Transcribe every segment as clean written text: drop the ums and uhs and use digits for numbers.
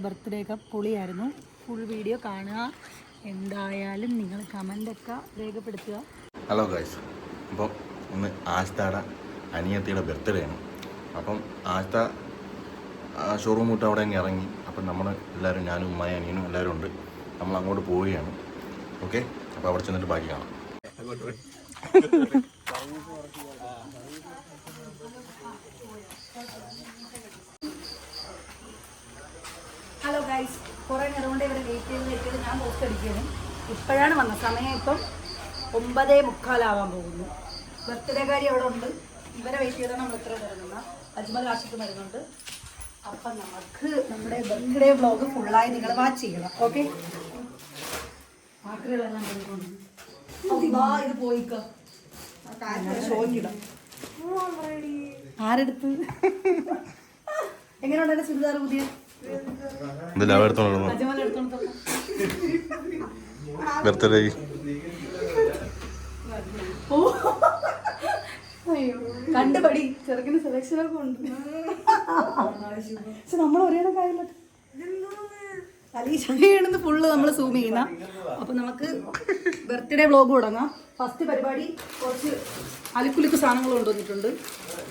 Birthday ഒക്കെ പൊളിയായിരുന്നു. Full video കാണുക. എന്തായാലും നിങ്ങൾ കമൻ്റൊക്കെ രേഖപ്പെടുത്തുക. ഹലോ ഗൈസ്, അപ്പം ഇന്ന് ആസ്തയുടെ അനിയത്തിയുടെ ബർത്ത്ഡേ ആണ്. അപ്പം ആസ്ത ഷോറൂം വിട്ട് അവിടെ അങ്ങ് ഇറങ്ങി. അപ്പം നമ്മൾ എല്ലാവരും, ഞാനും ഉമ്മയും അനിയനും എല്ലാവരും ഉണ്ട്. നമ്മൾ അങ്ങോട്ട് പോവുകയാണ്. ഓക്കെ, അപ്പോൾ അവിടെ ചെന്നിട്ട് ബാക്കി കാണാം. ഹലോ ഗൈസ്, കുറേ നേരം കൊണ്ട് ഇവിടെ വെയിറ്റ് ചെയ്ത് ഞാൻ പോസ്റ്റ് അടിക്കുകയാണ്. ഇപ്പോഴാണ് വന്നത്. സമയം ഇപ്പം 9:45 പോകുന്നു. ബർത്ത്ഡേ കാര്യം അവിടെ ഉണ്ട്. ഇവരെ വെയിറ്റ് ചെയ്താണ് നമ്മൾ ഇത്ര ഇറങ്ങുന്ന. അജ്മൽ ആഷിക്ക് വരുന്നുണ്ട്. അപ്പം നമുക്ക് നമ്മുടെ ബർത്ത്ഡേ വ്ളോഗ് ഫുള്ളായി നിങ്ങൾ വാച്ച് ചെയ്യണം. ഓക്കെ, ആക്രികളെല്ലാം പോയിക്കൊണ്ട് ഇത് പോയിക്കോ ഷോക്കിടാം. ആരെടുത്ത് എങ്ങനെയുണ്ട് ചുരിദാർ പുതിയ? അജ്മൽ എടുത്തോണ്ട് ബർത്ത്ഡേ കണ്ടുപടി. ചെറുക്കിന് സെലക്ഷനൊക്കെ ഉണ്ട്. പക്ഷെ നമ്മൾ ഒരേ കാര്യമില്ല. അലീഷാണെന്ന് ഫുള്ള് നമ്മൾ സൂം ചെയ്യുന്ന. അപ്പം നമുക്ക് ബർത്ത്ഡേ വ്ളോഗ് തുടങ്ങാം. ഫസ്റ്റ് പരിപാടി കുറച്ച് അലുക്കുലുക്ക് സാധനങ്ങൾ കൊണ്ടുവന്നിട്ടുണ്ട്.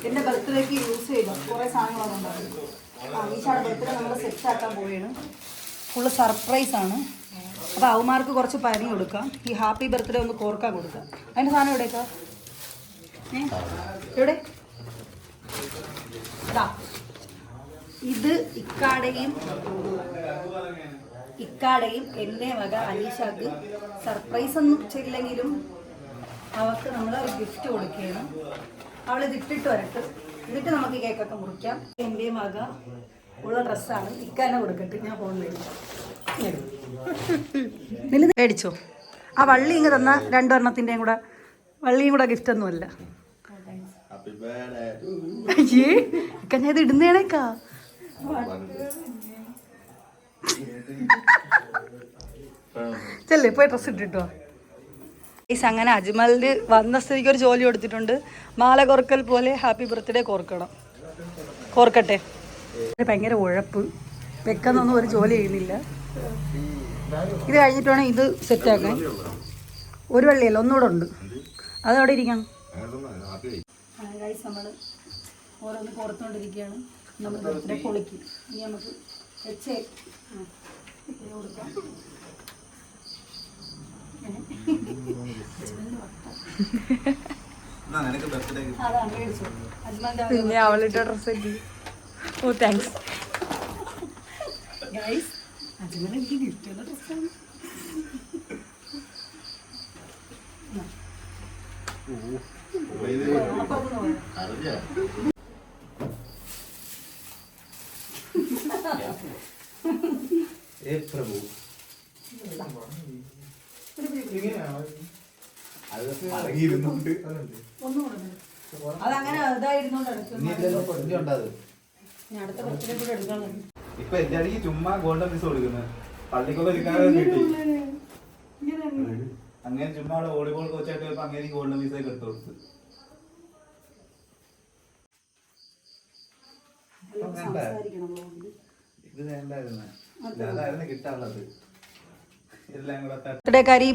എൻ്റെ ബർത്ത്ഡേക്ക് യൂസ് ചെയ്ത കുറേ സാധനങ്ങളൊക്കെ ഉണ്ടായിരുന്നു. അലീഷയുടെ ബർത്ത്ഡേ നമ്മൾ സെറ്റ് ആക്കാൻ പോവുകയാണ്. ഫുള്ള് സർപ്രൈസാണ്. അപ്പോൾ അവന്മാർക്ക് കുറച്ച് പനി കൊടുക്കാം. ഈ ഹാപ്പി ബർത്ത്ഡേ ഒന്ന് കോർക്കാൻ കൊടുക്കാം. അതിൻ്റെ സാധനം എവിടേക്കാ? എവിടെ? അതാ ഇത് ഇക്കാടയും എൻ്റെ വക അലീഷക്ക് സർപ്രൈസ് ഒന്നും ചെയ്യില്ലെങ്കിലും അവർക്ക് നമ്മൾ ഒരു ഗിഫ്റ്റ് കൊടുക്കുകയാണ്. അവളിത് ഇട്ടിട്ട് വരട്ടെ, എന്നിട്ട് നമുക്ക് കേക്കൊക്കെ മുറിക്കാം. എൻ്റെ വക ഉള്ള ഡ്രസ്സാണ്. ഇക്കാനെ കൊടുക്കട്ടെ, ഞാൻ ഫോൺ മേടിച്ചോ. ആ വള്ളി ഇങ്ങ് തന്ന 2 എണ്ണത്തിൻ്റെയും കൂടെ വള്ളിയും കൂടെ ഗിഫ്റ്റ് ഒന്നുമല്ല. അയ്യേ ഇക്കന്നെ ഇത് ഇടുന്നേണേക്കാ. ചെല്ലേ പോയി ഡ്രസ്സ് ഇട്ടിട്ടോ. അങ്ങനെ അജ്മലിന് വന്ന സ്ഥിതിക്ക് ഒരു ജോലി കൊടുത്തിട്ടുണ്ട്. മാല കോർക്കൽ പോലെ ഹാപ്പി ബർത്ത്ഡേ കോർക്കട്ടെ. ഭയങ്കര ഉഴപ്പ്, വെക്കുന്നൊന്നും ഒരു ജോലി ചെയ്യുന്നില്ല. ഇത് കഴിഞ്ഞിട്ട് വേണം ഇത് സെറ്റാക്കാൻ. ഒരു വെള്ളിയല്ല, ഒന്നുകൂടെ ഉണ്ട്. അതവിടെ ഇരിക്കണം. നമ്മൾ ഓരോന്ന് പുറത്തുകൊണ്ടിരിക്കുകയാണ്. നമ്മൾ ബർത്ത്ഡേ പൊളിക്കും. ഇനി നമുക്ക് വെച്ചേ കൊടുക്കാം. പിന്നെ അവളിട്ട ഡ്രസ് എത്തി. ഓ താങ്ക്സ് ഗൈസ്. അജ്മൽ എനിക്ക് ഗിഫ്റ്റ് ചെയ്യുന്ന ഡ്രസ്സാണ്. അതങ്ങനെ ഇപ്പൊ എന്റെ അടിക്ക് ചുമ്മാ ഗോൾഡൻ പീസ് കൊടുക്കുന്നത്. പള്ളിക്കൊക്കെ അങ്ങനെ ചുമ്മാ അവിടെ വോളിബോൾ കോച്ചായിട്ട് പോയപ്പോ അങ്ങനെ ഗോൾഡൻ പീസ് ഒക്കെ എടുത്തു കൊടുത്തു. ഇത് വേണ്ടായിരുന്നു, അതായിരുന്നു കിട്ടാനുള്ളത്.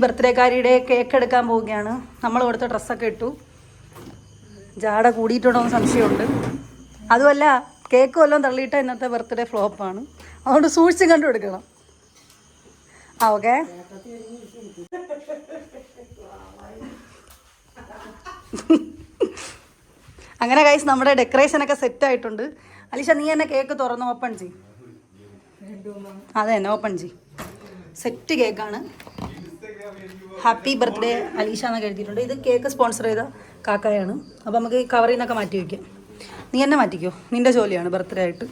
ബർത്ത്ഡേക്കാരിയുടെ കേക്ക് എടുക്കാൻ പോവുകയാണ്. നമ്മൾ കൊടുത്ത ഡ്രസ്സൊക്കെ ഇട്ടു. ജാട കൂടിയിട്ടുണ്ടോ എന്ന് സംശയമുണ്ട്. അതുമല്ല കേക്ക് വല്ലതും തള്ളിയിട്ട ഇന്നത്തെ ബർത്ത്ഡേ ഫ്ലോപ്പാണ്. അതുകൊണ്ട് സൂക്ഷിച്ച് കണ്ടു കൊടുക്കണം. ഓക്കെ, അങ്ങനെ ഗൈസ് നമ്മുടെ ഡെക്കറേഷനൊക്കെ സെറ്റ് ആയിട്ടുണ്ട്. അലീഷ നീ എന്നെ കേക്ക് തുറന്ന് ഓപ്പൺ ചെയ്യും. അതെ തന്നെ, ഓപ്പൺ ചെയ്യും. സെറ്റ് കേക്കാണ്. ഹാപ്പി ബർത്ത്ഡേ അലീഷ എന്നൊക്കെ എഴുതിയിട്ടുണ്ട്. ഇത് കേക്ക് സ്പോൺസർ ചെയ്ത കാക്കയാണ്. അപ്പോൾ നമുക്ക് കവറിൽ നിന്നൊക്കെ മാറ്റി വയ്ക്കാം. നീ എന്നെ മാറ്റിക്കോ, നിൻ്റെ ജോലിയാണ് ബർത്ത്ഡേ ആയിട്ട്.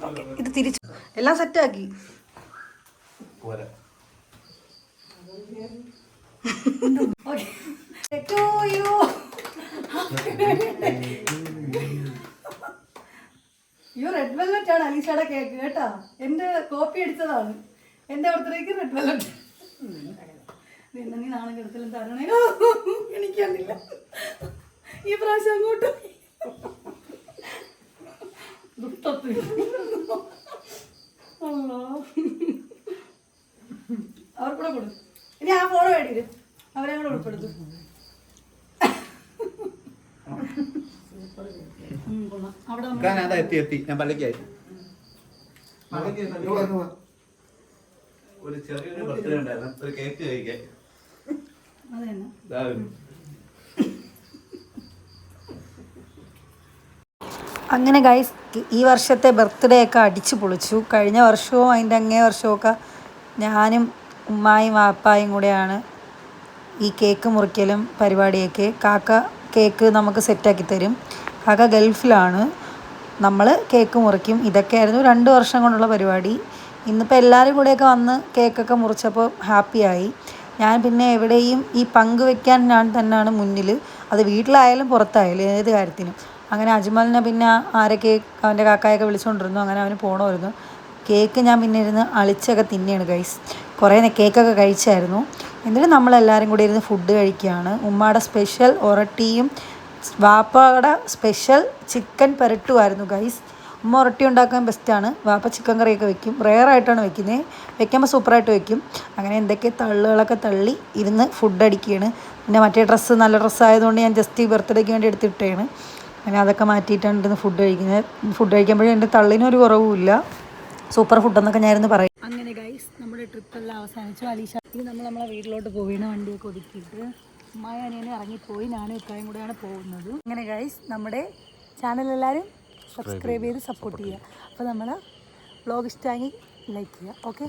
ഓക്കെ, ഇത് തിരിച്ചു എല്ലാം സെറ്റാക്കി. റെഡ് വെൽവെറ്റ് ആണ് അലീഷയുടെ കേക്ക് കേട്ടാ. എൻ്റെ കോപ്പി അടിച്ചതാണ്. എൻ്റെ ബർത്ത്ഡേക്ക് റെഡ് വെൽവെറ്റ്. പിന്നെ നീ നാളെ കിടത്തിലും തരണേ. എനിക്കറിയില്ല ഈ പ്രാവശ്യം അങ്ങോട്ട് അവർക്കൂടെ കൊടുക്കും. ഇനി ആ ഫോൺ വേണ്ടിയിട്ട് അവരെ കൂടെ ഉൾപ്പെടുത്തു. അവിടെ അതാ എത്തി ഞാൻ പള്ളിക്കായി ഒരു ചെറിയൊരു ബർത്ത്ഡേ ഉണ്ടായിരുന്നു, ഒരു കേക്ക് കഴിക്കാൻ. അത് തന്നെ. അങ്ങനെ ഗൈസ് ഈ വർഷത്തെ ബർത്ത്ഡേ ഒക്കെ അടിച്ചു പൊളിച്ചു. കഴിഞ്ഞ വർഷവും അതിൻ്റെ അങ്ങേ വർഷമൊക്കെ ഞാനും ഉമ്മായും വാപ്പായും കൂടെയാണ് ഈ കേക്ക് മുറിക്കലും പരിപാടിയൊക്കെ. കാക്ക കേക്ക് നമുക്ക് സെറ്റാക്കി തരും. കാക്ക ഗൾഫിലാണ്, നമ്മൾ കേക്ക് മുറിക്കും. ഇതൊക്കെയായിരുന്നു 2 വർഷം കൊണ്ടുള്ള പരിപാടി. ഇന്നിപ്പോൾ എല്ലാവരും കൂടെയൊക്കെ വന്ന് കേക്കൊക്കെ മുറിച്ചപ്പോൾ ഹാപ്പിയായി. ഞാൻ പിന്നെ എവിടെയും ഈ പങ്കുവെക്കാൻ ഞാൻ തന്നെയാണ് മുന്നിൽ, അത് വീട്ടിലായാലും പുറത്തായാലും ഏത് കാര്യത്തിനും. അങ്ങനെ അജ്മലിനെ പിന്നെ ആരൊക്കെ അവൻ്റെ കാക്കായൊക്കെ വിളിച്ചുകൊണ്ടിരുന്നു. അങ്ങനെ അവന് പോകണമായിരുന്നു. കേക്ക് ഞാൻ പിന്നെ ഇരുന്ന് അളിച്ചൊക്കെ തിന്നെയാണ് ഗൈസ്. കുറേ കേക്കൊക്കെ കഴിച്ചായിരുന്നു. എന്നിട്ട് നമ്മളെല്ലാവരും കൂടി ഇരുന്ന് ഫുഡ് കഴിക്കുകയാണ്. ഉമ്മയുടെ സ്പെഷ്യൽ ഒറട്ടിയും വാപ്പയുടെ സ്പെഷ്യൽ ചിക്കൻ പെരട്ടുമായിരുന്നു ഗൈസ്. ഉമ്മ ഒറട്ടി ഉണ്ടാക്കാൻ ബെസ്റ്റാണ്, വാപ്പ ചിക്കൻ കറിയൊക്കെ വെക്കും. റെയറായിട്ടാണ് വെക്കുന്നത്, വെക്കുമ്പോൾ സൂപ്പറായിട്ട് വെക്കും. അങ്ങനെ എന്തൊക്കെ തള്ളുകളൊക്കെ തള്ളി ഇരുന്ന് ഫുഡ് അടിക്കുകയാണ്. പിന്നെ മറ്റേ ഡ്രസ്സ് നല്ല ഡ്രസ്സായതുകൊണ്ട് ഞാൻ ജസ്റ്റ് ഈ ബർത്ത്ഡേക്ക് വേണ്ടി എടുത്തിട്ടേണ്. അങ്ങനെ അതൊക്കെ മാറ്റിയിട്ടാണ് ഇരുന്ന് ഫുഡ് കഴിക്കുന്നത്. ഫുഡ് കഴിക്കുമ്പോഴും എൻ്റെ തള്ളിനൊരു കുറവുമില്ല, സൂപ്പർ ഫുഡെന്നൊക്കെ ഞാനിരുന്ന് പറയും. അങ്ങനെ ഗൈസ് നമ്മുടെ ട്രിപ്പെല്ലാം അവസാനിച്ചു. അലീഷ നമ്മളെ വീട്ടിലോട്ട് പോവുകയാണ്. വണ്ടിയൊക്കെ ഒതുക്കിയിട്ട് ഉമ്മായ അനിയനെ ഇറങ്ങിപ്പോയി, ഞാനും ഇക്കായും കൂടെയാണ് പോകുന്നത്. അങ്ങനെ ഗൈസ് നമ്മുടെ ചാനൽ എല്ലാവരും സബ്സ്ക്രൈബ് ചെയ്ത് സപ്പോർട്ട് ചെയ്യുക. അപ്പോൾ നമ്മൾ വ്ലോഗ് ഇഷ്ടമായി ലൈക്ക് ചെയ്യുക. ഓക്കെ.